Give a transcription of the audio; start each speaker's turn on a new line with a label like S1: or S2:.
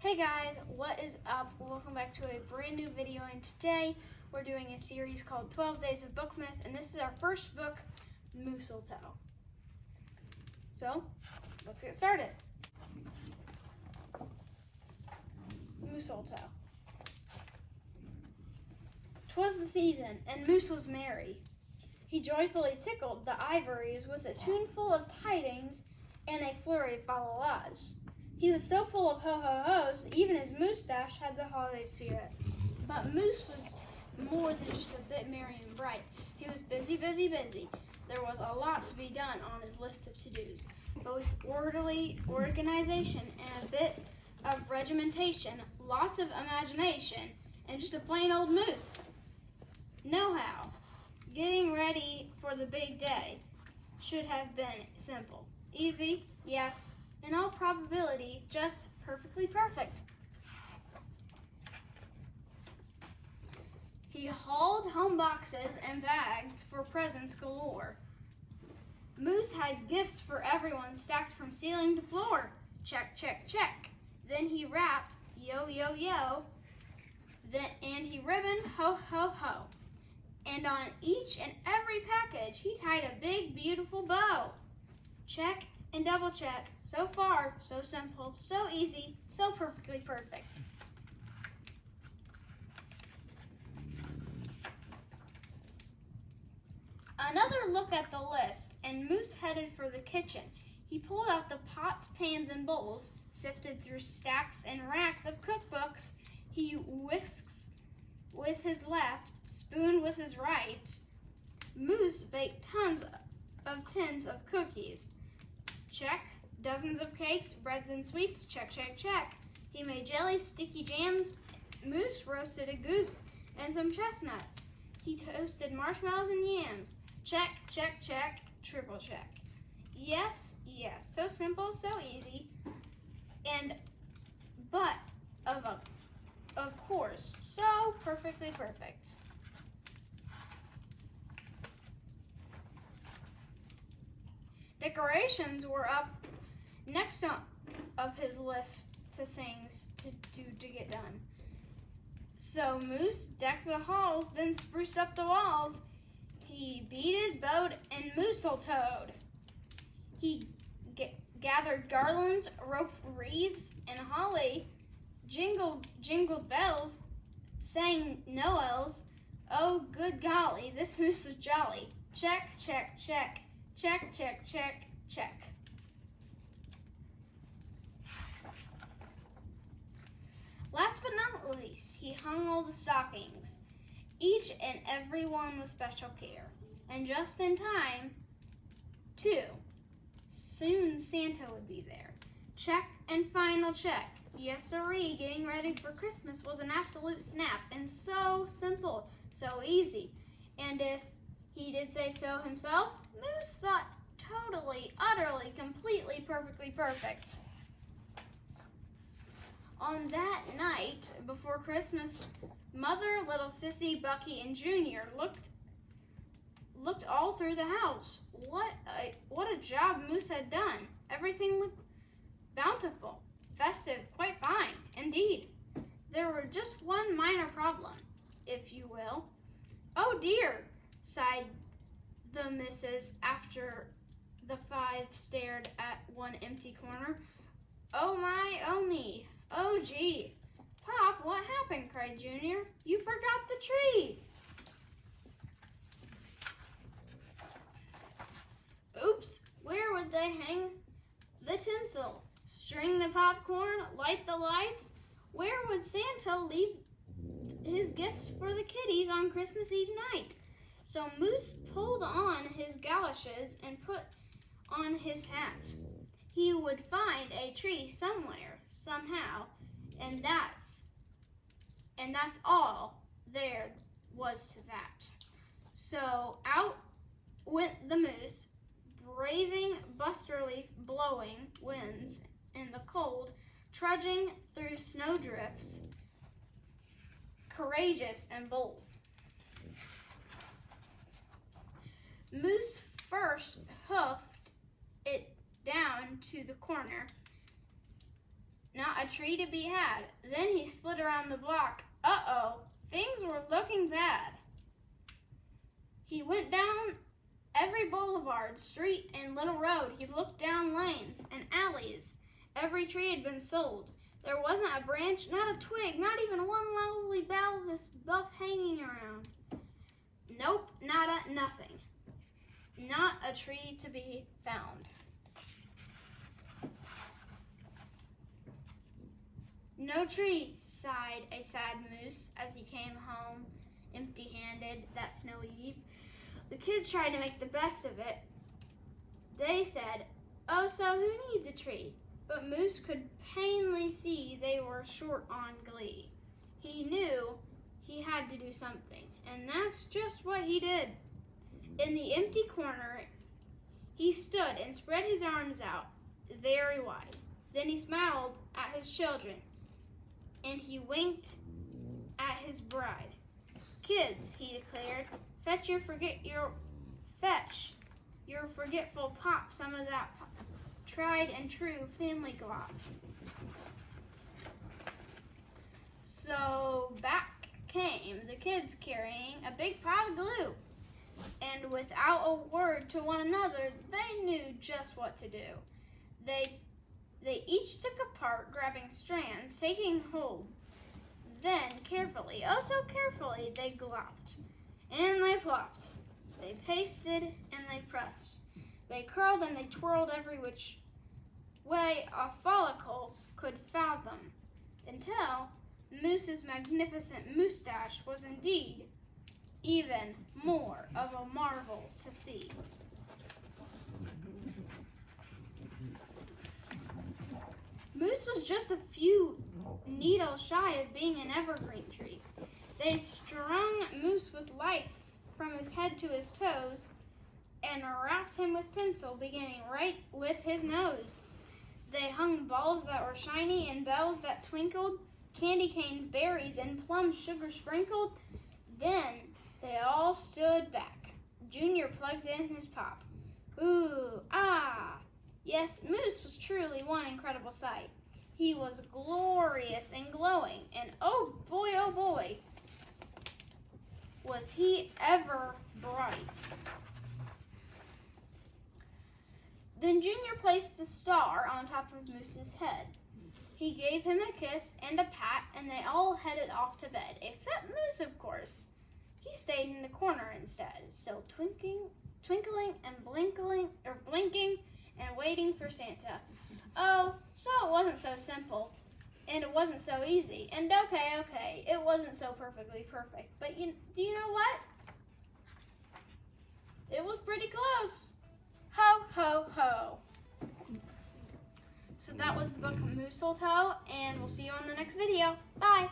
S1: Hey guys, what is up? Welcome back to a brand new video, and today we're doing a series called 12 Days of Bookmas, and this is our first book, Mooseltoe. So, let's get started. Mooseltoe. 'Twas the season, and Moose was merry. He joyfully tickled the ivories with a tuneful of tidings and a flurry of fa-la-las. He was so full of ho-ho-hos, even his moustache had the holiday spirit. But Moose was more than just a bit merry and bright. He was busy, busy, busy. There was a lot to be done on his list of to-dos. But with orderly organization and a bit of regimentation, lots of imagination, and just a plain old moose. Know-how. Getting ready for the big day should have been simple. Easy, yes. In all probability, just perfectly perfect. He hauled home boxes and bags for presents galore. Moose had gifts for everyone stacked from ceiling to floor. Check, check, check. Then he rapped, yo, yo, yo. And he ribboned, ho, ho, ho. And on each and every package, he tied a big, beautiful bow. Check and double check. So far, so simple, so easy, so perfectly perfect. Another look at the list, and Moose headed for the kitchen. He pulled out the pots, pans, and bowls, sifted through stacks and racks of cookbooks. He whisks with his left, spooned with his right. Moose baked tons of tins of cookies. Check. Dozens of cakes, breads, and sweets. Check, check, check. He made jellies, sticky jams. Moose roasted a goose and some chestnuts. He toasted marshmallows and yams. Check, check, check. Triple check. Yes, yes. So simple, so easy. But of course, so perfectly perfect. Decorations were up next of his list to things to do to get done. So Moose decked the halls, then spruced up the walls. He beaded, bowed, and Mooseltoed. He gathered garlands, roped wreaths, and holly, jingled bells, sang Noels. Oh, good golly, this Moose was jolly. Check, check, check. Check, check, check, check. Last but not least, he hung all the stockings, each and every one with special care, and just in time, too. Soon Santa would be there. Check and final check. Yes, sirree, getting ready for Christmas was an absolute snap, and so simple, so easy. And if he did say so himself, Moose thought totally, utterly, completely, perfectly perfect. On that night before Christmas, Mother, Little Sissy, Bucky, and Junior looked all through the house. What a job Moose had done. Everything looked bountiful, festive, quite fine, indeed. There were just one minor problem, if you will. Oh dear, sighed the missus after the five stared at one empty corner. Oh my, oh me, oh gee. Pop, what happened? Cried Junior. You forgot the tree. Oops, where would they hang the tinsel? String the popcorn? Light the lights? Where would Santa leave his gifts for the kiddies on Christmas Eve night? So Moose pulled on his galoshes and put on his hat. He would find a tree somewhere, somehow, and that's all there was to that. So out went the Moose, braving busterly blowing winds in the cold, trudging through snowdrifts, courageous and bold. Moose first hoofed it down to the corner. not a tree to be had. Then he slid around the block. Uh-oh, things were looking bad. He went down every boulevard, street, and little road. He looked down lanes and alleys. Every tree had been sold. There wasn't a branch, not a twig, not even one lousy bough of this buff hanging around. Nope, nada, nothing. Not a tree to be found. No tree, sighed a sad moose as he came home empty-handed that snowy eve. The kids tried to make the best of it. They said, "Oh, so who needs a tree?" But Moose could plainly see they were short on glee. He knew he had to do something, and that's just what he did. In the empty corner, he stood and spread his arms out very wide. Then he smiled at his children, and he winked at his bride. "Kids," he declared, fetch your forgetful pop some of that tried and true family glop." So back came the kids carrying a big pot of glue, and without a word to one another, they knew just what to do. They each took a part, grabbing strands, taking hold. Then carefully, oh so carefully, they glopped, and they plopped. They pasted and they pressed. They curled and they twirled every which way a follicle could fathom, until Moose's magnificent moustache was indeed even more of a marvel to see. Moose was just a few needles shy of being an evergreen tree. They strung Moose with lights from his head to his toes and wrapped him with pencil, beginning right with his nose. They hung balls that were shiny and bells that twinkled, candy canes, berries, and plums sugar sprinkled. Then they all stood back. Junior plugged in his pop. Ooh, ah! Yes, Moose was truly one incredible sight. He was glorious and glowing, and oh boy, was he ever bright. Then Junior placed the star on top of Moose's head. He gave him a kiss and a pat, and they all headed off to bed, except Moose, of course. He stayed in the corner instead, still twinkling and blinking and waiting for Santa. Oh, so it wasn't so simple, and it wasn't so easy, and okay, it wasn't so perfectly perfect, but do you know what? It was pretty close. Ho, ho, ho. So that was the book Mooseltoe, and we'll see you on the next video. Bye.